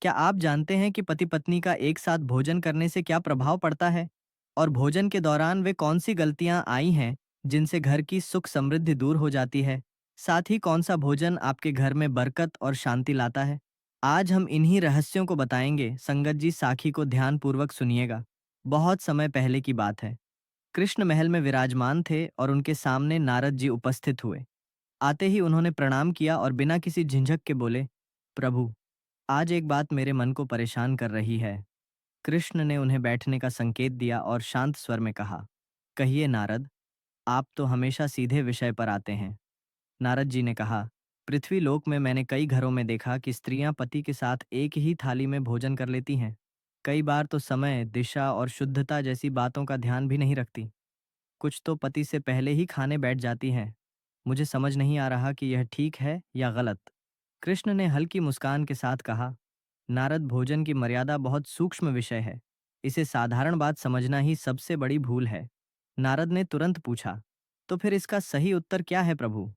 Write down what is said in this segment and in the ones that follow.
क्या आप जानते हैं कि पति पत्नी का एक साथ भोजन करने से क्या प्रभाव पड़ता है? और भोजन के दौरान वे कौन सी गलतियां आई हैं जिनसे घर की सुख समृद्धि दूर हो जाती है? साथ ही कौन सा भोजन आपके घर में बरकत और शांति लाता है? आज हम इन्हीं रहस्यों को बताएंगे। संगत जी, साखी को ध्यान पूर्वक सुनिएगा। बहुत समय पहले की बात है। कृष्ण महल में विराजमान थे और उनके सामने नारद जी उपस्थित हुए। आते ही उन्होंने प्रणाम किया और बिना किसी झिझक के बोले, प्रभु, आज एक बात मेरे मन को परेशान कर रही है। कृष्ण ने उन्हें बैठने का संकेत दिया और शांत स्वर में कहा, कहिए नारद, आप तो हमेशा सीधे विषय पर आते हैं। नारद जी ने कहा, पृथ्वी लोक में मैंने कई घरों में देखा कि स्त्रियां पति के साथ एक ही थाली में भोजन कर लेती हैं। कई बार तो समय, दिशा और शुद्धता जैसी बातों का ध्यान भी नहीं रखती। कुछ तो पति से पहले ही खाने बैठ जाती हैं। मुझे समझ नहीं आ रहा कि यह ठीक है या गलत। कृष्ण ने हल्की मुस्कान के साथ कहा, नारद, भोजन की मर्यादा बहुत सूक्ष्म विषय है। इसे साधारण बात समझना ही सबसे बड़ी भूल है। नारद ने तुरंत पूछा, तो फिर इसका सही उत्तर क्या है प्रभु?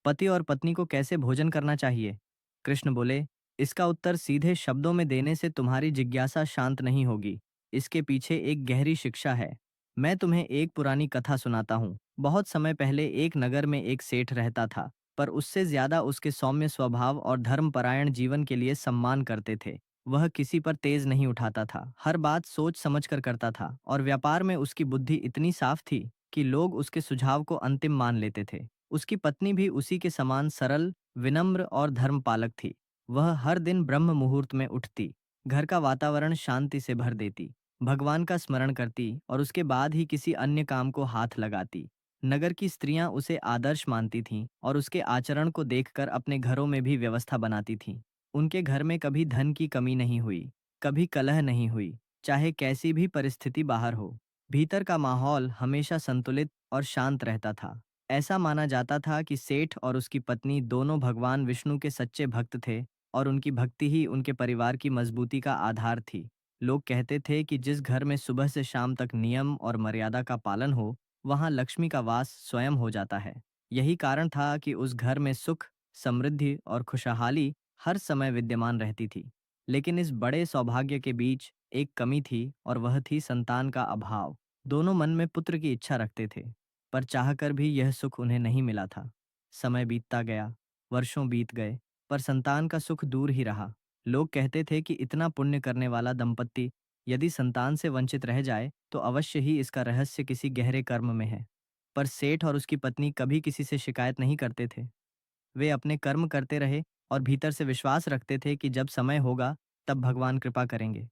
पति और पत्नी को कैसे भोजन करना चाहिए? कृष्ण बोले, इसका उत्तर सीधे शब्दों में देने से तुम्हारी जिज्ञासा शांत नहीं होगी। इसके पीछे एक गहरी शिक्षा है। मैं तुम्हें एक पुरानी कथा सुनाता हूँ। बहुत समय पहले एक नगर में एक सेठ रहता था, पर उससे ज्यादा उसके सौम्य स्वभाव और धर्मपरायण जीवन के लिए सम्मान करते थे। वह किसी पर तेज नहीं उठाता था, हर बात सोच समझ कर करता था और व्यापार में उसकी बुद्धि इतनी साफ थी कि लोग उसके सुझाव को अंतिम मान लेते थे। उसकी पत्नी भी उसी के समान सरल, विनम्र और धर्मपालक थी। वह हर दिन ब्रह्म मुहूर्त में उठती, घर का वातावरण शांति से भर देती, भगवान का स्मरण करती और उसके बाद ही किसी अन्य काम को हाथ लगाती। नगर की स्त्रियां उसे आदर्श मानती थीं और उसके आचरण को देखकर अपने घरों में भी व्यवस्था बनाती थीं। उनके घर में कभी धन की कमी नहीं हुई, कभी कलह नहीं हुई, चाहे कैसी भी परिस्थिति बाहर हो। भीतर का माहौल हमेशा संतुलित और शांत रहता था। ऐसा माना जाता था कि सेठ और उसकी पत्नी दोनों भगवान विष्णु के सच्चे भक्त थे और उनकी भक्ति ही उनके परिवार की मजबूती का आधार थी। लोग कहते थे कि जिस घर में सुबह से शाम तक नियम और मर्यादा का पालन हो, वहां लक्ष्मी का वास स्वयं हो जाता है। यही कारण था कि उस घर में सुख, समृद्धि और खुशहाली हर समय विद्यमान रहती थी। लेकिन इस बड़े सौभाग्य के बीच एक कमी थी और वह थी संतान का अभाव। दोनों मन में पुत्र की इच्छा रखते थे, पर चाहकर भी यह सुख उन्हें नहीं मिला था। समय बीतता गया, वर्षों बीत गए, पर संतान का सुख दूर ही रहा। लोग कहते थे कि इतना पुण्य करने वाला दंपत्ति यदि संतान से वंचित रह जाए तो अवश्य ही इसका रहस्य किसी गहरे कर्म में है। पर सेठ और उसकी पत्नी कभी किसी से शिकायत नहीं करते थे। वे अपने कर्म करते रहे और भीतर से विश्वास रखते थे कि जब समय होगा तब भगवान कृपा करेंगे।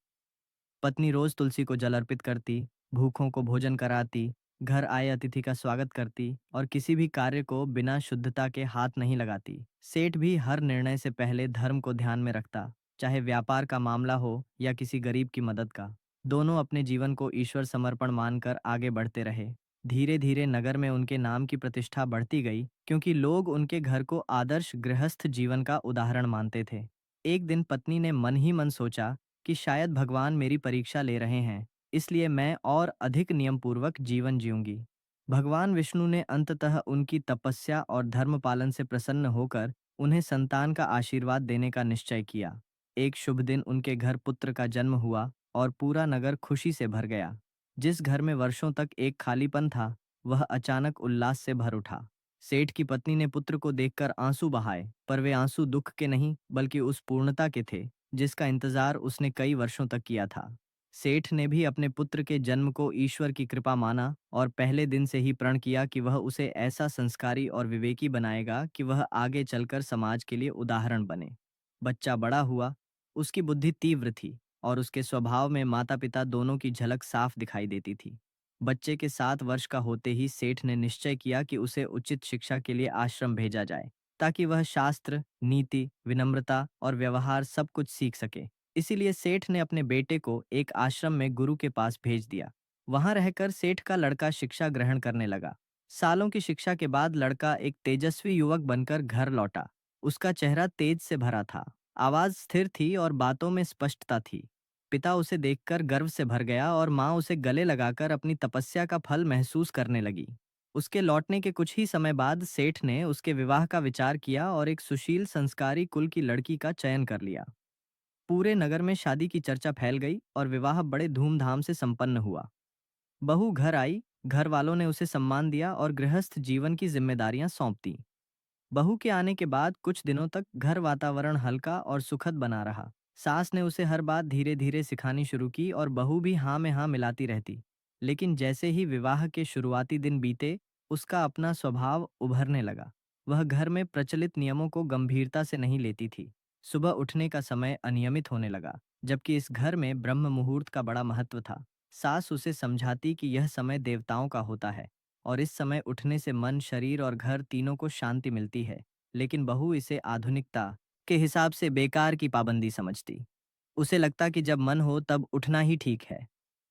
पत्नी रोज तुलसी को जल अर्पित करती, भूखों को भोजन कराती, घर आए अतिथि का स्वागत करती और किसी भी कार्य को बिना शुद्धता के हाथ नहीं लगाती। सेठ भी हर निर्णय से पहले धर्म को ध्यान में रखता, चाहे व्यापार का मामला हो या किसी गरीब की मदद का। दोनों अपने जीवन को ईश्वर समर्पण मानकर आगे बढ़ते रहे। धीरे धीरे नगर में उनके नाम की प्रतिष्ठा बढ़ती गई, क्योंकि लोग उनके घर को आदर्श गृहस्थ जीवन का उदाहरण मानते थे। एक दिन पत्नी ने मन ही मन सोचा कि शायद भगवान मेरी परीक्षा ले रहे हैं, इसलिए मैं और अधिक नियमपूर्वक जीवन जीऊंगी। भगवान विष्णु ने अंततः उनकी तपस्या और धर्म पालन से प्रसन्न होकर उन्हें संतान का आशीर्वाद देने का निश्चय किया। एक शुभ दिन उनके घर पुत्र का जन्म हुआ और पूरा नगर खुशी से भर गया। जिस घर में वर्षों तक एक खालीपन था, वह अचानक उल्लास से भर उठा। सेठ की पत्नी ने पुत्र को देखकर आंसू बहाए, पर वे आंसू दुख के नहीं बल्कि उस पूर्णता के थे जिसका इंतजार उसने कई वर्षों तक किया था। सेठ ने भी अपने पुत्र के जन्म को ईश्वर की कृपा माना और पहले दिन से ही प्रण किया कि वह उसे ऐसा संस्कारी और विवेकी बनाएगा कि वह आगे चलकर समाज के लिए उदाहरण बने। बच्चा बड़ा हुआ, उसकी बुद्धि तीव्र थी और उसके स्वभाव में माता पिता दोनों की झलक साफ दिखाई देती थी। बच्चे के 7 वर्ष का होते ही सेठ ने निश्चय किया कि उसे उचित शिक्षा के लिए आश्रम भेजा जाए, ताकि वह शास्त्र, नीति, विनम्रता और व्यवहार सब कुछ सीख सके। इसीलिए सेठ ने अपने बेटे को एक आश्रम में गुरु के पास भेज दिया। वहां रहकर सेठ का लड़का शिक्षा ग्रहण करने लगा। सालों की शिक्षा के बाद लड़का एक तेजस्वी युवक बनकर घर लौटा। उसका चेहरा तेज से भरा था, आवाज स्थिर थी और बातों में स्पष्टता थी। पिता उसे देखकर गर्व से भर गया और माँ उसे गले लगाकर अपनी तपस्या का फल महसूस करने लगी। उसके लौटने के कुछ ही समय बाद सेठ ने उसके विवाह का विचार किया और एक सुशील संस्कारी कुल की लड़की का चयन कर लिया। पूरे नगर में शादी की चर्चा फैल गई और विवाह बड़े धूमधाम से संपन्न हुआ। बहू घर आई, घर वालों ने उसे सम्मान दिया और गृहस्थ जीवन की जिम्मेदारियां सौंप दी। बहू के आने के बाद कुछ दिनों तक घर वातावरण हल्का और सुखद बना रहा। सास ने उसे हर बात धीरे धीरे सिखानी शुरू की और बहू भी हाँ में हाँ मिलाती रहती। लेकिन जैसे ही विवाह के शुरुआती दिन बीते, उसका अपना स्वभाव उभरने लगा। वह घर में प्रचलित नियमों को गंभीरता से नहीं लेती थी। सुबह उठने का समय अनियमित होने लगा, जबकि इस घर में ब्रह्म मुहूर्त का बड़ा महत्व था। सास उसे समझाती कि यह समय देवताओं का होता है और इस समय उठने से मन, शरीर और घर तीनों को शांति मिलती है। लेकिन बहू इसे आधुनिकता के हिसाब से बेकार की पाबंदी समझती। उसे लगता कि जब मन हो तब उठना ही ठीक है।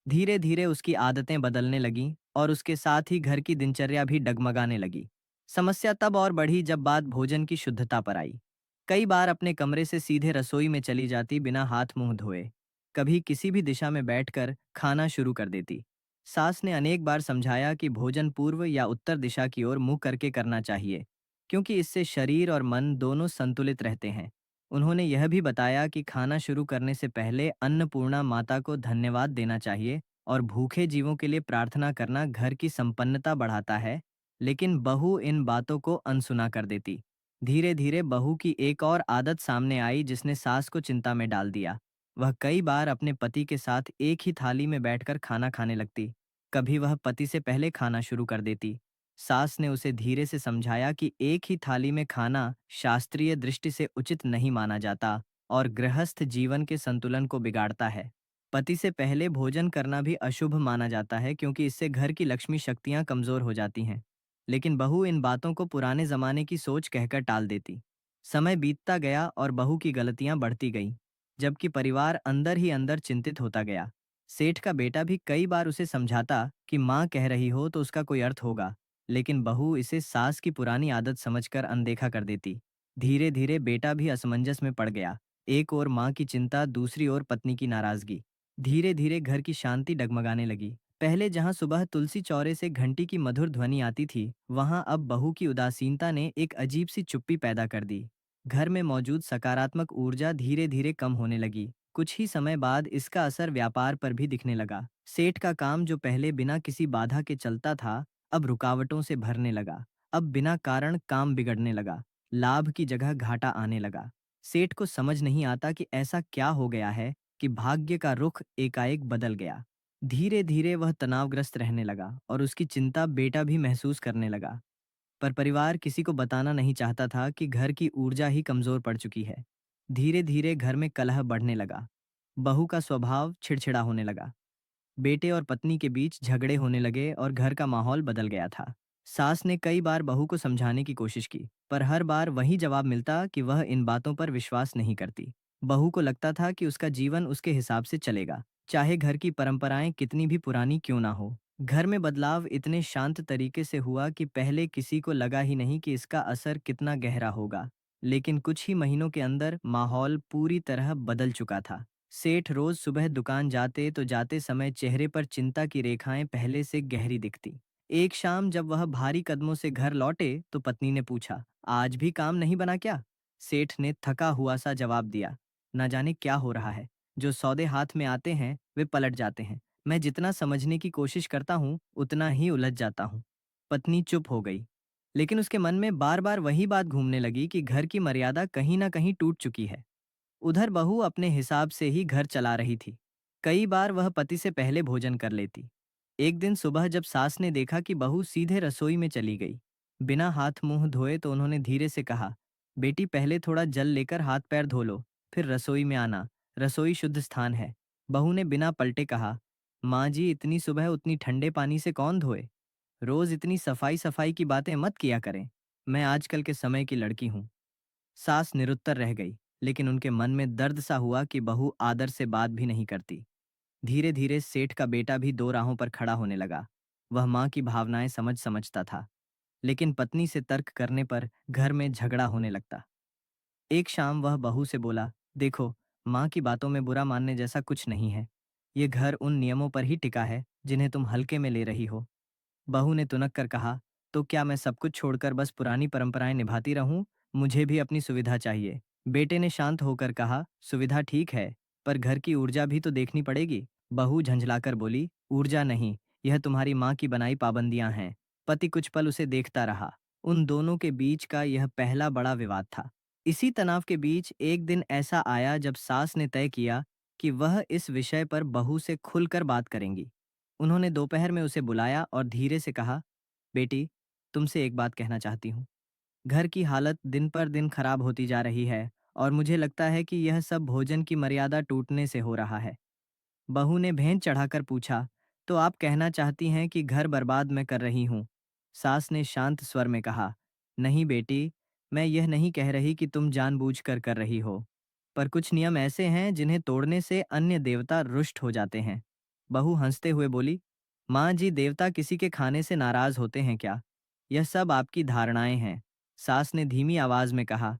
धीरे धीरे उसकी आदतें बदलने लगीं और उसके साथ ही घर की दिनचर्या भी डगमगाने लगी। समस्या तब और बढ़ी जब बात भोजन की शुद्धता पर आई। कई बार अपने कमरे से सीधे रसोई में चली जाती बिना हाथ मुंह धोए। कभी किसी भी दिशा में बैठकर खाना शुरू कर देती। सास ने अनेक बार समझाया कि भोजन पूर्व या उत्तर दिशा की ओर मुंह करके करना चाहिए, क्योंकि इससे शरीर और मन दोनों संतुलित रहते हैं। उन्होंने यह भी बताया कि खाना शुरू करने से पहले अन्नपूर्णा माता को धन्यवाद देना चाहिए और भूखे जीवों के लिए प्रार्थना करना घर की संपन्नता बढ़ाता है। लेकिन बहू इन बातों को अनसुना कर देती। धीरे धीरे बहू की एक और आदत सामने आई जिसने सास को चिंता में डाल दिया। वह कई बार अपने पति के साथ एक ही थाली में बैठकर खाना खाने लगती। कभी वह पति से पहले खाना शुरू कर देती। सास ने उसे धीरे से समझाया कि एक ही थाली में खाना शास्त्रीय दृष्टि से उचित नहीं माना जाता और गृहस्थ जीवन के संतुलन को बिगाड़ता है। पति से पहले भोजन करना भी अशुभ माना जाता है, क्योंकि इससे घर की लक्ष्मी शक्तियां कमजोर हो जाती हैं। लेकिन बहू इन बातों को पुराने जमाने की सोच कहकर टाल देती। समय बीतता गया और बहू की गलतियां बढ़ती गईं, जबकि परिवार अंदर ही अंदर चिंतित होता गया। सेठ का बेटा भी कई बार उसे समझाता कि माँ कह रही हो तो उसका कोई अर्थ होगा, लेकिन बहू इसे सास की पुरानी आदत समझकर अनदेखा कर देती। धीरे धीरे बेटा भी असमंजस में पड़ गया। एक ओर माँ की चिंता, दूसरी ओर पत्नी की नाराजगी। धीरे धीरे घर की शांति डगमगाने लगी। पहले जहां सुबह तुलसी चौरे से घंटी की मधुर ध्वनि आती थी, वहां अब बहू की उदासीनता ने एक अजीब सी चुप्पी पैदा कर दी। घर में मौजूद सकारात्मक ऊर्जा धीरे धीरे कम होने लगी। कुछ ही समय बाद इसका असर व्यापार पर भी दिखने लगा। सेठ का काम, जो पहले बिना किसी बाधा के चलता था, अब रुकावटों से भरने लगा। अब बिना कारण काम बिगड़ने लगा। लाभ की जगह घाटा आने लगा। सेठ को समझ नहीं आता कि ऐसा क्या हो गया है कि भाग्य का रुख एकाएक बदल गया। धीरे धीरे वह तनावग्रस्त रहने लगा और उसकी चिंता बेटा भी महसूस करने लगा। पर परिवार किसी को बताना नहीं चाहता था कि घर की ऊर्जा ही कमजोर पड़ चुकी है। धीरे धीरे घर में कलह बढ़ने लगा। बहू का स्वभाव चिड़चिड़ा होने लगा। बेटे और पत्नी के बीच झगड़े होने लगे और घर का माहौल बदल गया था। सास ने कई बार बहू को समझाने की कोशिश की, पर हर बार वही जवाब मिलता कि वह इन बातों पर विश्वास नहीं करती। बहू को लगता था कि उसका जीवन उसके हिसाब से चलेगा, चाहे घर की परंपराएं कितनी भी पुरानी क्यों ना हो। घर में बदलाव इतने शांत तरीके से हुआ कि पहले किसी को लगा ही नहीं कि इसका असर कितना गहरा होगा। लेकिन कुछ ही महीनों के अंदर माहौल पूरी तरह बदल चुका था। सेठ रोज सुबह दुकान जाते तो जाते समय चेहरे पर चिंता की रेखाएं पहले से गहरी दिखती। एक शाम जब वह भारी कदमों से घर लौटे तो पत्नी ने पूछा, आज भी काम नहीं बना क्या? सेठ ने थका हुआ सा जवाब दिया, न जाने क्या हो रहा है। जो सौदे हाथ में आते हैं वे पलट जाते हैं। मैं जितना समझने की कोशिश करता हूँ उतना ही उलझ जाता हूँ। पत्नी चुप हो गई, लेकिन उसके मन में बार बार वही बात घूमने लगी कि घर की मर्यादा कहीं ना कहीं टूट चुकी है। उधर बहू अपने हिसाब से ही घर चला रही थी। कई बार वह पति से पहले भोजन कर लेती। एक दिन सुबह जब सास ने देखा कि बहू सीधे रसोई में चली गई, बिना हाथ मुंह धोए, तो उन्होंने धीरे से कहा, बेटी पहले थोड़ा जल लेकर हाथ पैर धो लो, फिर रसोई में आना। रसोई शुद्ध स्थान है। बहू ने बिना पलटे कहा, माँ जी इतनी सुबह उतनी ठंडे पानी से कौन धोए? रोज इतनी सफाई सफाई की बातें मत किया करें। मैं आजकल के समय की लड़की हूँ। सास निरुत्तर रह गई, लेकिन उनके मन में दर्द सा हुआ कि बहू आदर से बात भी नहीं करती। धीरे धीरे सेठ का बेटा भी दो राहों पर खड़ा होने लगा। वह माँ की भावनाएं समझता था, लेकिन पत्नी से तर्क करने पर घर में झगड़ा होने लगता। एक शाम वह बहू से बोला, देखो, माँ की बातों में बुरा मानने जैसा कुछ नहीं है। ये घर उन नियमों पर ही टिका है जिन्हें तुम हल्के में ले रही हो। बहू ने तुनक कर कहा, तो क्या मैं सब कुछ छोड़कर बस पुरानी परंपराएं निभाती रहूं? मुझे भी अपनी सुविधा चाहिए। बेटे ने शांत होकर कहा, सुविधा ठीक है, पर घर की ऊर्जा भी तो देखनी पड़ेगी। बहू झंझलाकर बोली, ऊर्जा नहीं, यह तुम्हारी माँ की बनाई पाबंदियां हैं। पति कुछ पल उसे देखता रहा। उन दोनों के बीच का यह पहला बड़ा विवाद था। इसी तनाव के बीच एक दिन ऐसा आया जब सास ने तय किया कि वह इस विषय पर बहू से खुलकर बात करेंगी। उन्होंने दोपहर में उसे बुलाया और धीरे से कहा, बेटी, तुमसे एक बात कहना चाहती हूँ। घर की हालत दिन पर दिन खराब होती जा रही है और मुझे लगता है कि यह सब भोजन की मर्यादा टूटने से हो रहा है। बहू ने भेंट चढ़ाकर पूछा, तो आप कहना चाहती हैं कि घर बर्बाद मैं कर रही हूँ? सास ने शांत स्वर में कहा, नहीं बेटी, मैं यह नहीं कह रही कि तुम जानबूझकर कर रही हो। पर कुछ नियम ऐसे हैं जिन्हें तोड़ने से अन्य देवता रुष्ट हो जाते हैं। बहू हंसते हुए बोली, माँ जी, देवता किसी के खाने से नाराज होते हैं क्या? यह सब आपकी धारणाएं हैं। सास ने धीमी आवाज में कहा,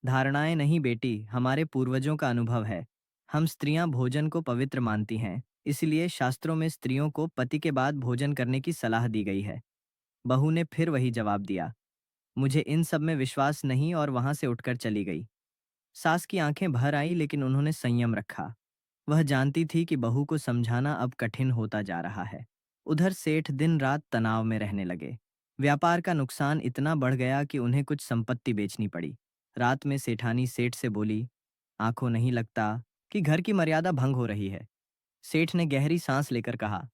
धारणाएं नहीं बेटी, हमारे पूर्वजों का अनुभव है। हम स्त्रियां भोजन को पवित्र मानती हैं, इसलिए शास्त्रों में स्त्रियों को पति के बाद भोजन करने की सलाह दी गई है। बहू ने फिर वही जवाब दिया, मुझे इन सब में विश्वास नहीं, और वहां से उठकर चली गई। सास की आंखें भर आई, लेकिन उन्होंने संयम रखा। वह जानती थी कि बहू को समझाना अब कठिन होता जा रहा है। उधर सेठ दिन रात तनाव में रहने लगे। व्यापार का नुकसान इतना बढ़ गया कि उन्हें कुछ संपत्ति बेचनी पड़ी। रात में सेठानी सेठ से बोली, आंखों नहीं लगता कि घर की मर्यादा भंग हो रही है? सेठ ने गहरी सांस लेकर कहा,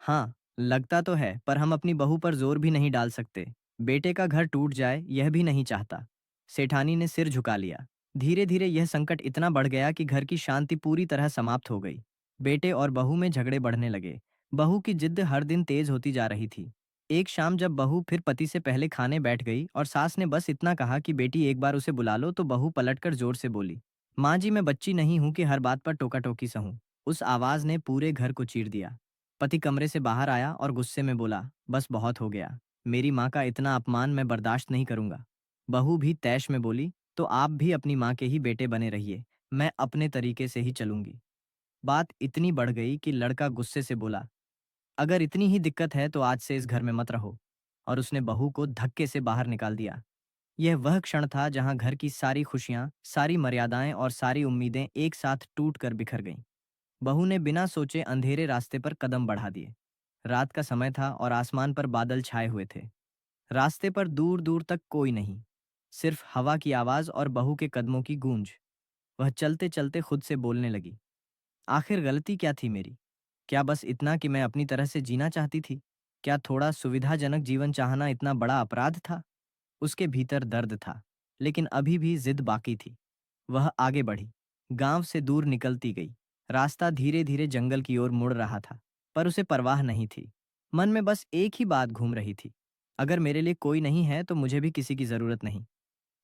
हाँ, लगता तो है, पर हम अपनी बहू पर जोर भी नहीं डाल सकते। बेटे का घर टूट जाए, यह भी नहीं चाहता। सेठानी ने सिर झुका लिया। धीरे धीरे यह संकट इतना बढ़ गया कि घर की शांति पूरी तरह समाप्त हो गई। बेटे और बहू में झगड़े बढ़ने लगे। बहू की जिद हर दिन तेज होती जा रही थी। एक शाम जब बहू फिर पति से पहले खाने बैठ गई और सास ने बस इतना कहा कि बेटी एक बार उसे बुला लो, तो बहू पलटकर जोर से बोली, माँ जी, मैं बच्ची नहीं हूं कि हर बात पर टोका टोकी सहूं। उस आवाज ने पूरे घर को चीर दिया। पति कमरे से बाहर आया और गुस्से में बोला, बस बहुत हो गया। मेरी माँ का इतना अपमान मैं बर्दाश्त नहीं करूंगा। बहू भी तैश में बोली, तो आप भी अपनी माँ के ही बेटे बने रहिए, मैं अपने तरीके से ही चलूंगी। बात इतनी बढ़ गई कि लड़का गुस्से से बोला, अगर इतनी ही दिक्कत है तो आज से इस घर में मत रहो। और उसने बहू को धक्के से बाहर निकाल दिया। यह वह क्षण था जहां घर की सारी खुशियां, सारी मर्यादाएं और सारी उम्मीदें एक साथ टूट कर बिखर गईं। बहू ने बिना सोचे अंधेरे रास्ते पर कदम बढ़ा दिए। रात का समय था और आसमान पर बादल छाए हुए थे। रास्ते पर दूर दूर तक कोई नहीं, सिर्फ हवा की आवाज और बहू के कदमों की गूंज। वह चलते चलते खुद से बोलने लगी, आखिर गलती क्या थी मेरी? क्या बस इतना कि मैं अपनी तरह से जीना चाहती थी? क्या थोड़ा सुविधाजनक जीवन चाहना इतना बड़ा अपराध था? उसके भीतर दर्द था, लेकिन अभी भी जिद बाकी थी। वह आगे बढ़ी, गांव से दूर निकलती गई। रास्ता धीरे धीरे जंगल की ओर मुड़ रहा था, पर उसे परवाह नहीं थी। मन में बस एक ही बात घूम रही थी, अगर मेरे लिए कोई नहीं है तो मुझे भी किसी की जरूरत नहीं।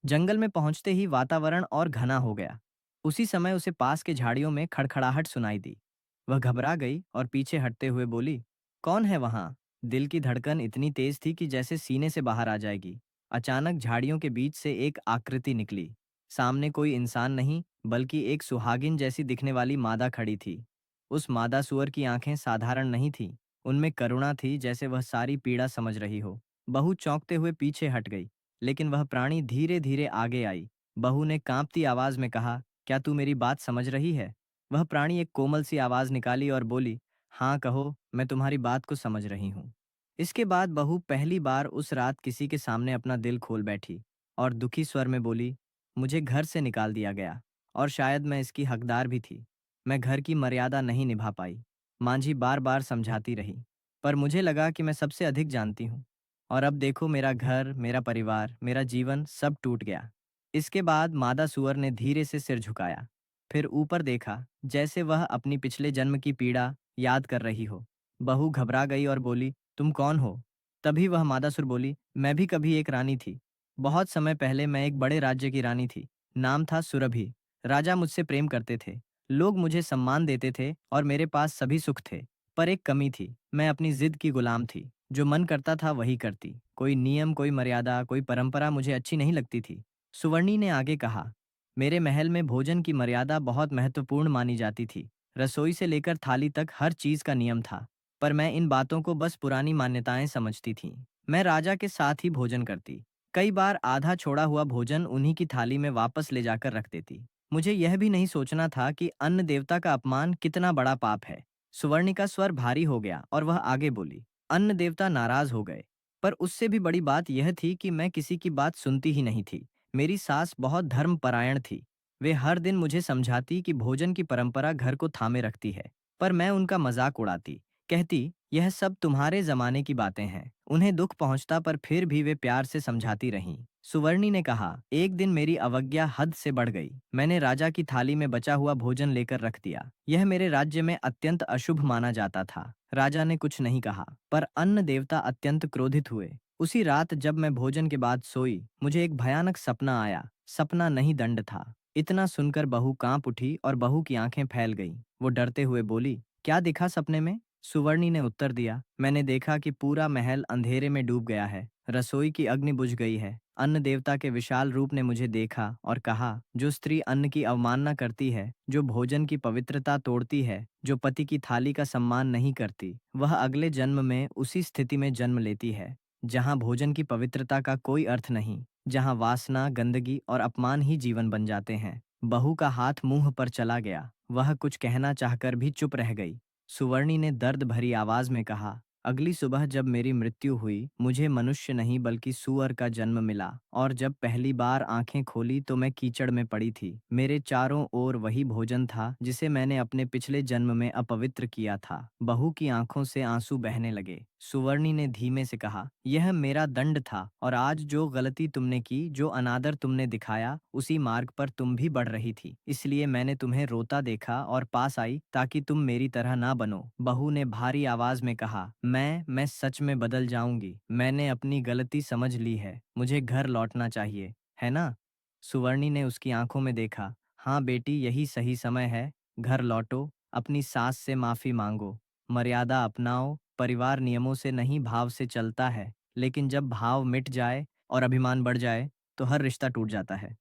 जंगल में पहुंचते ही वातावरण और घना हो गया। उसी समय उसे पास के झाड़ियों में खड़खड़ाहट सुनाई दी। वह घबरा गई और पीछे हटते हुए बोली, कौन है वहां? दिल की धड़कन इतनी तेज थी कि जैसे सीने से बाहर आ जाएगी। अचानक झाड़ियों के बीच से एक आकृति निकली। सामने कोई इंसान नहीं, बल्कि एक सुहागिन जैसी दिखने वाली मादा खड़ी थी। उस मादा सुअर की आंखें साधारण नहीं थीं, उनमें करुणा थी, जैसे वह सारी पीड़ा समझ रही हो। बहू चौंकते हुए पीछे हट गई, लेकिन वह प्राणी धीरे धीरे आगे आई। बहू ने कांपती आवाज में कहा, क्या तू मेरी बात समझ रही है? वह प्राणी एक कोमल सी आवाज निकाली और बोली, हाँ कहो, मैं तुम्हारी बात को समझ रही हूँ। इसके बाद बहू पहली बार उस रात किसी के सामने अपना दिल खोल बैठी और दुखी स्वर में बोली, मुझे घर से निकाल दिया गया और शायद मैं इसकी हकदार भी थी। मैं घर की मर्यादा नहीं निभा पाई। मांझी बार बार समझाती रही, पर मुझे लगा कि मैं सबसे अधिक जानती हूँ। और अब देखो, मेरा घर, मेरा परिवार, मेरा जीवन सब टूट गया। इसके बाद मादा सुअर ने धीरे से सिर झुकाया, फिर ऊपर देखा, जैसे वह अपनी पिछले जन्म की पीड़ा याद कर रही हो। बहू घबरा गई और बोली, तुम कौन हो? तभी वह मादासुर बोली, मैं भी कभी एक रानी थी। बहुत समय पहले मैं एक बड़े राज्य की रानी थी। नाम था सुरभि। राजा मुझसे प्रेम करते थे। लोग मुझे सम्मान देते थे और मेरे पास सभी सुख थे। पर एक कमी थी, मैं अपनी जिद की गुलाम थी। जो मन करता था वही करती। कोई नियम, कोई मर्यादा, कोई परंपरा मुझे अच्छी नहीं लगती थी। सुवर्णी ने आगे कहा, मेरे महल में भोजन की मर्यादा बहुत महत्वपूर्ण मानी जाती थी। रसोई से लेकर थाली तक हर चीज का नियम था। पर मैं इन बातों को बस पुरानी मान्यताएं समझती थी। मैं राजा के साथ ही भोजन करती, कई बार आधा छोड़ा हुआ भोजन उन्हीं की थाली में वापस ले जाकर रख देती। मुझे यह भी नहीं सोचना था कि अन्न देवता का अपमान कितना बड़ा पाप है। सुवर्णी का स्वर भारी हो गया और वह आगे बोली। अन्न देवता नाराज हो गए, पर उससे भी बड़ी बात यह थी कि मैं किसी की बात सुनती ही नहीं थी। मेरी सास बहुत धर्मपरायण थी। वे हर दिन मुझे समझाती कि भोजन की परंपरा घर को थामे रखती है, पर मैं उनका मजाक उड़ाती। कहती, यह सब तुम्हारे जमाने की बातें हैं। उन्हें दुख पहुंचता, पर फिर भी वे प्यार से समझाती रहीं। सुवर्णी ने कहा, एक दिन मेरी अवज्ञा हद से बढ़ गई। मैंने राजा की थाली में बचा हुआ भोजन लेकर रख दिया। यह मेरे राज्य में अत्यंत अशुभ माना जाता था। राजा ने कुछ नहीं कहा, पर अन्न देवता अत्यंत क्रोधित हुए। उसी रात जब मैं भोजन के बाद सोई, मुझे एक भयानक सपना आया। सपना नहीं, दंड था। इतना सुनकर बहू कांप उठी और बहू की आंखें फैल गईं। वो डरते हुए बोली, क्या दिखा सपने में? सुवर्णी ने उत्तर दिया, मैंने देखा कि पूरा महल अंधेरे में डूब गया है। रसोई की अग्नि बुझ गई है। अन्न देवता के विशाल रूप ने मुझे देखा और कहा, जो स्त्री अन्न की अवमानना करती है, जो भोजन की पवित्रता तोड़ती है, जो पति की थाली का सम्मान नहीं करती, वह अगले जन्म में उसी स्थिति में जन्म लेती है जहां भोजन की पवित्रता का कोई अर्थ नहीं, जहां वासना, गंदगी और अपमान ही जीवन बन जाते हैं। बहू का हाथ मुंह पर चला गया। वह कुछ कहना चाहकर भी चुप रह गई। सुवर्णी ने दर्द भरी आवाज में कहा, अगली सुबह जब मेरी मृत्यु हुई, मुझे मनुष्य नहीं बल्कि सूअर का जन्म मिला, और जब पहली बार आंखें खोली तो मैं कीचड़ में पड़ी थी। मेरे चारों ओर वही भोजन था जिसे मैंने अपने पिछले जन्म में अपवित्र किया था। बहू की आंखों से आंसू बहने लगे। सुवर्णी ने धीमे से कहा, यह मेरा दंड था, और आज जो गलती तुमने की, जो अनादर तुमने दिखाया, उसी मार्ग पर तुम भी बढ़ रही थी। इसलिए मैंने तुम्हें रोता देखा और पास आई, ताकि तुम मेरी तरह ना बनो। बहू ने भारी आवाज में कहा, मैं सच में बदल जाऊंगी। मैंने अपनी गलती समझ ली है। मुझे घर लौटना चाहिए, है ना? सुवर्णी ने उसकी आंखों में देखा। हाँ बेटी, यही सही समय है। घर लौटो, अपनी सास से माफी मांगो, मर्यादा अपनाओ। परिवार नियमों से नहीं, भाव से चलता है, लेकिन जब भाव मिट जाए और अभिमान बढ़ जाए, तो हर रिश्ता टूट जाता है।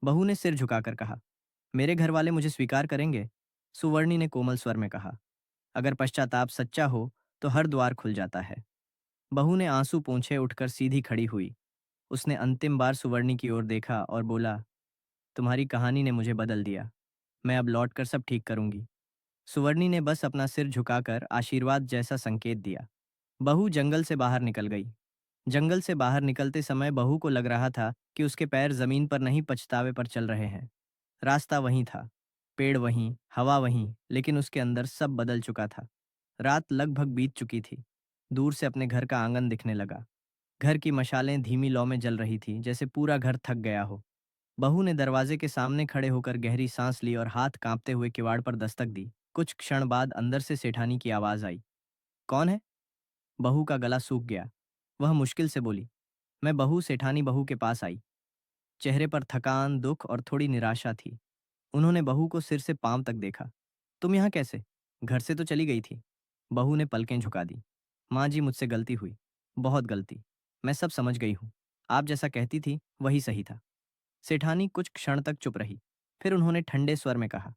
बहू ने सिर झुकाकर कहा, मेरे घर वाले मुझे स्वीकार करेंगे? सुवर्णी ने कोमल स्वर में कहा, अगर पश्चाताप सच्चा हो तो हर द्वार खुल जाता है। बहू ने आंसू पोंछे उठकर सीधी खड़ी हुई। उसने अंतिम बार सुवर्णी की ओर देखा और बोला, तुम्हारी कहानी ने मुझे बदल दिया। मैं अब लौटकर सब ठीक करूंगी। सुवर्णी ने बस अपना सिर झुकाकर आशीर्वाद जैसा संकेत दिया। बहू जंगल से बाहर निकल गई। जंगल से बाहर निकलते समय बहू को लग रहा था कि उसके पैर जमीन पर नहीं, पछतावे पर चल रहे हैं। रास्ता वहीं था, पेड़ वहीं, हवा वहीं, लेकिन उसके अंदर सब बदल चुका था। रात लगभग बीत चुकी थी। दूर से अपने घर का आंगन दिखने लगा। घर की मशालें धीमी लौ में जल रही थी, जैसे पूरा घर थक गया हो। बहू ने दरवाजे के सामने खड़े होकर गहरी सांस ली और हाथ कांपते हुए किवाड़ पर दस्तक दी। कुछ क्षण बाद अंदर से सेठानी की आवाज आई। कौन है? बहू का गला सूख गया। वह मुश्किल से बोली, मैं बहू। सेठानी बहू के पास आई। चेहरे पर थकान, दुख और थोड़ी निराशा थी। उन्होंने बहू को सिर से पांव तक देखा। तुम यहाँ कैसे? घर से तो चली गई थी। बहू ने पलकें झुका दी। माँ जी, मुझसे गलती हुई, बहुत गलती। मैं सब समझ गई हूँ। आप जैसा कहती थी वही सही था। सेठानी कुछ क्षण तक चुप रही। फिर उन्होंने ठंडे स्वर में कहा,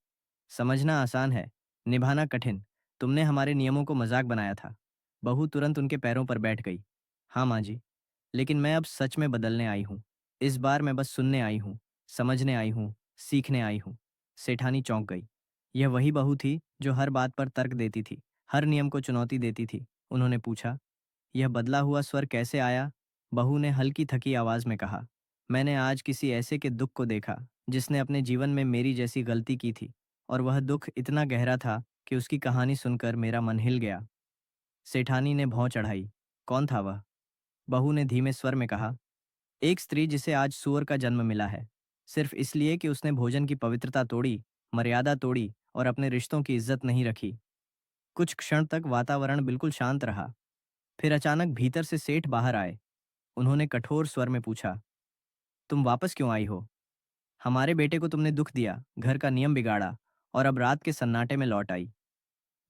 समझना आसान है, निभाना कठिन। तुमने हमारे नियमों को मजाक बनाया था। बहू तुरंत उनके पैरों पर बैठ गई। हाँ माँ जी, लेकिन मैं अब सच में बदलने आई हूँ। इस बार मैं बस सुनने आई हूँ, समझने आई हूँ, सीखने आई हूँ। सेठानी चौंक गई। यह वही बहू थी जो हर बात पर तर्क देती थी, हर नियम को चुनौती देती थी। उन्होंने पूछा, यह बदला हुआ स्वर कैसे आया? बहू ने हल्की थकी आवाज में कहा, मैंने आज किसी ऐसे के दुख को देखा जिसने अपने जीवन में मेरी जैसी गलती की थी, और वह दुख इतना गहरा था कि उसकी कहानी सुनकर मेरा मन हिल गया। सेठानी ने भौं चढ़ाई। कौन था वह? बहू ने धीमे स्वर में कहा, एक स्त्री जिसे आज सूअर का जन्म मिला है, सिर्फ इसलिए कि उसने भोजन की पवित्रता तोड़ी, मर्यादा तोड़ी और अपने रिश्तों की इज्जत नहीं रखी। कुछ क्षण तक वातावरण बिल्कुल शांत रहा। फिर अचानक भीतर से सेठ बाहर आए। उन्होंने कठोर स्वर में पूछा, तुम वापस क्यों आई हो? हमारे बेटे को तुमने दुख दिया, घर का नियम बिगाड़ा, और अब रात के सन्नाटे में लौट आई।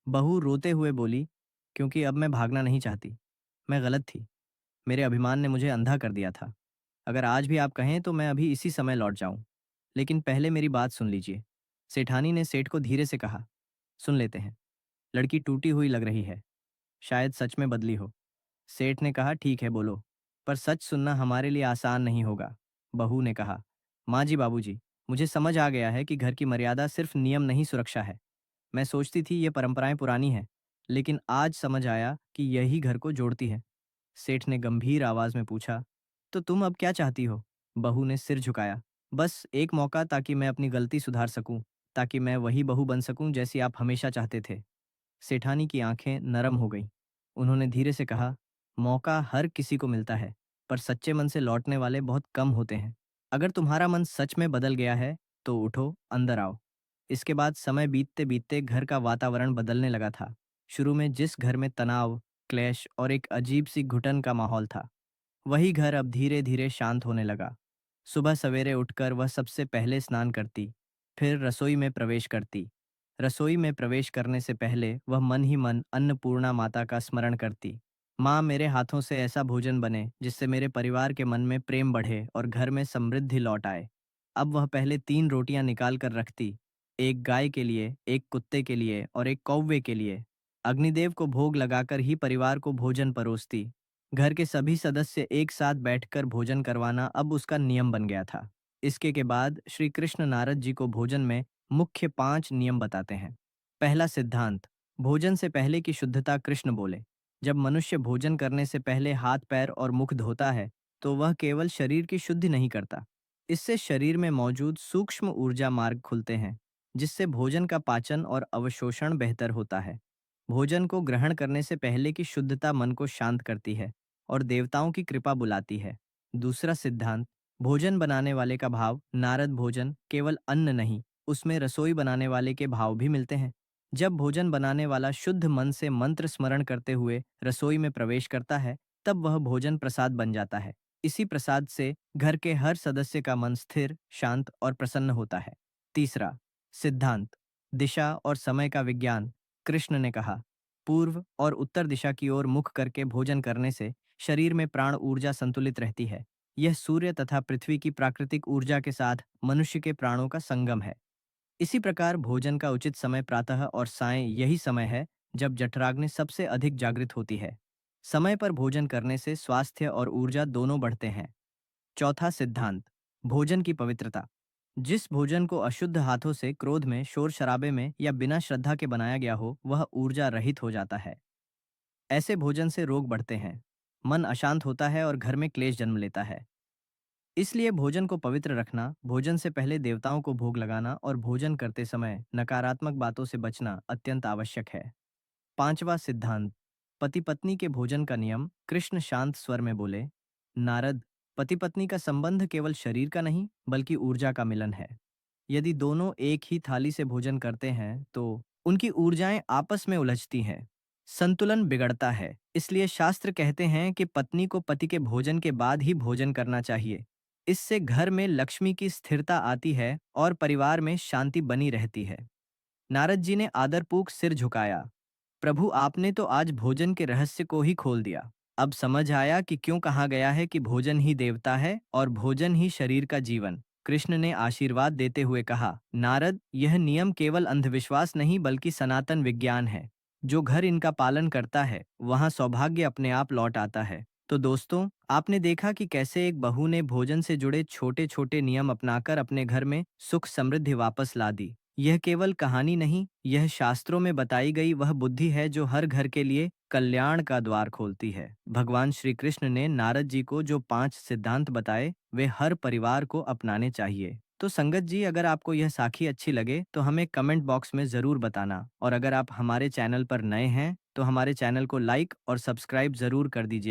बहू रोते हुए बोली, क्योंकि अब मैं भागना नहीं चाहती। मैं गलत थी। मेरे अभिमान ने मुझे अंधा कर दिया था। अगर आज भी आप कहें तो मैं अभी इसी समय लौट जाऊं। लेकिन पहले मेरी बात सुन लीजिए। सेठानी ने सेठ को धीरे से कहा, सुन लेते हैं। लड़की टूटी हुई लग रही है, शायद सच में बदली हो। सेठ ने कहा, ठीक है, बोलो। पर सच सुनना हमारे लिए आसान नहीं होगा। बहू ने कहा, माँ जी बाबूजी, मुझे समझ आ गया है कि घर की मर्यादा सिर्फ नियम नहीं सुरक्षा है। मैं सोचती थी ये परंपराएं पुरानी हैं, लेकिन आज समझ आया कि यही घर को जोड़ती है। सेठ ने गंभीर आवाज में पूछा, तो तुम अब क्या चाहती हो? बहू ने सिर झुकाया, बस एक मौका ताकि मैं अपनी गलती सुधार सकूं, ताकि मैं वही बहू बन सकूं जैसी आप हमेशा चाहते थे। सेठानी की आंखें नरम हो गईं। उन्होंने धीरे से कहा, मौका हर किसी को मिलता है, पर सच्चे मन से लौटने वाले बहुत कम होते हैं। अगर तुम्हारा मन सच में बदल गया है, तो उठो, अंदर आओ। इसके बाद समय बीतते बीतते घर का वातावरण बदलने लगा था। शुरू में जिस घर में तनाव, क्लेश और एक अजीब सी घुटन का माहौल था, वही घर अब धीरे धीरे शांत होने लगा। सुबह सवेरे उठकर वह सबसे पहले स्नान करती, फिर रसोई में प्रवेश करती। रसोई में प्रवेश करने से पहले वह मन ही मन अन्नपूर्णा माता का स्मरण करती। माँ, मेरे हाथों से ऐसा भोजन बने जिससे मेरे परिवार के मन में प्रेम बढ़े और घर में समृद्धि लौट आए। अब वह पहले 3 रोटियां निकाल कर रखती, एक गाय के लिए, एक कुत्ते के लिए और एक कौवे के लिए। अग्निदेव को भोग लगाकर ही परिवार को भोजन परोसती। घर के सभी सदस्य एक साथ बैठकर भोजन करवाना अब उसका नियम बन गया था। इसके के बाद श्री कृष्ण नारद जी को भोजन में मुख्य 5 नियम बताते हैं। पहला सिद्धांत, भोजन से पहले की शुद्धता। कृष्ण बोले, जब मनुष्य भोजन करने से पहले हाथ पैर और मुख धोता है, तो वह केवल शरीर की शुद्धि नहीं करता। इससे शरीर में मौजूद सूक्ष्म ऊर्जा मार्ग खुलते हैं, जिससे भोजन का पाचन और अवशोषण बेहतर होता है। भोजन को ग्रहण करने से पहले की शुद्धता मन को शांत करती है और देवताओं की कृपा बुलाती है। दूसरा सिद्धांत, भोजन बनाने वाले का भाव। नारद भोजन केवल अन्न नहीं, उसमें रसोई बनाने वाले के भाव भी मिलते हैं। जब भोजन बनाने वाला शुद्ध मन से मंत्र स्मरण करते हुए रसोई में प्रवेश करता है, तब वह भोजन प्रसाद बन जाता है। इसी प्रसाद से घर के हर सदस्य का मन स्थिर, शांत और प्रसन्न होता है। तीसरा सिद्धांत, दिशा और समय का विज्ञान। कृष्ण ने कहा, पूर्व और उत्तर दिशा की ओर मुख करके भोजन करने से शरीर में प्राण ऊर्जा संतुलित रहती है। यह सूर्य तथा पृथ्वी की प्राकृतिक ऊर्जा के साथ मनुष्य के प्राणों का संगम है। इसी प्रकार भोजन का उचित समय प्रातः और सायं यही समय है जब जठराग्नि सबसे अधिक जागृत होती है। समय पर भोजन करने से स्वास्थ्य और ऊर्जा दोनों बढ़ते हैं। चौथा सिद्धांत, भोजन की पवित्रता। जिस भोजन को अशुद्ध हाथों से, क्रोध में, शोर शराबे में या बिना श्रद्धा के बनाया गया हो, वह ऊर्जा रहित हो जाता है। ऐसे भोजन से रोग बढ़ते हैं, मन अशांत होता है और घर में क्लेश जन्म लेता है। इसलिए भोजन को पवित्र रखना, भोजन से पहले देवताओं को भोग लगाना और भोजन करते समय नकारात्मक बातों से बचना अत्यंत आवश्यक है। पांचवा सिद्धांत, पति पत्नी के भोजन का नियम। कृष्ण शांत स्वर में बोले, नारद, पति पत्नी का संबंध केवल शरीर का नहीं, बल्कि ऊर्जा का मिलन है। यदि दोनों एक ही थाली से भोजन करते हैं, तो उनकी ऊर्जाएं आपस में उलझती हैं, संतुलन बिगड़ता है। इसलिए शास्त्र कहते हैं कि पत्नी को पति के भोजन के बाद ही भोजन करना चाहिए। इससे घर में लक्ष्मी की स्थिरता आती है और परिवार में शांति बनी रहती है। नारद जी ने आदरपूर्वक सिर झुकाया, प्रभु, आपने तो आज भोजन के रहस्य को ही खोल दिया। अब समझ आया कि क्यों कहा गया है कि भोजन ही देवता है और भोजन ही शरीर का जीवन। कृष्ण ने आशीर्वाद देते हुए कहा, नारद, यह नियम केवल अंधविश्वास नहीं बल्कि सनातन विज्ञान है। जो घर इनका पालन करता है, वहां सौभाग्य अपने आप लौट आता है। तो दोस्तों, आपने देखा कि कैसे एक बहू ने भोजन से जुड़े छोटे छोटे नियम अपनाकर अपने घर में सुख समृद्धि वापस ला दी। यह केवल कहानी नहीं, यह शास्त्रों में बताई गई वह बुद्धि है जो हर घर के लिए कल्याण का द्वार खोलती है। भगवान श्री कृष्ण ने नारद जी को जो 5 सिद्धांत बताए, वे हर परिवार को अपनाने चाहिए। तो संगत जी, अगर आपको यह साखी अच्छी लगे तो हमें कमेंट बॉक्स में जरूर बताना, और अगर आप हमारे चैनल पर नए हैं तो हमारे चैनल को लाइक और सब्सक्राइब जरूर कर दीजिए।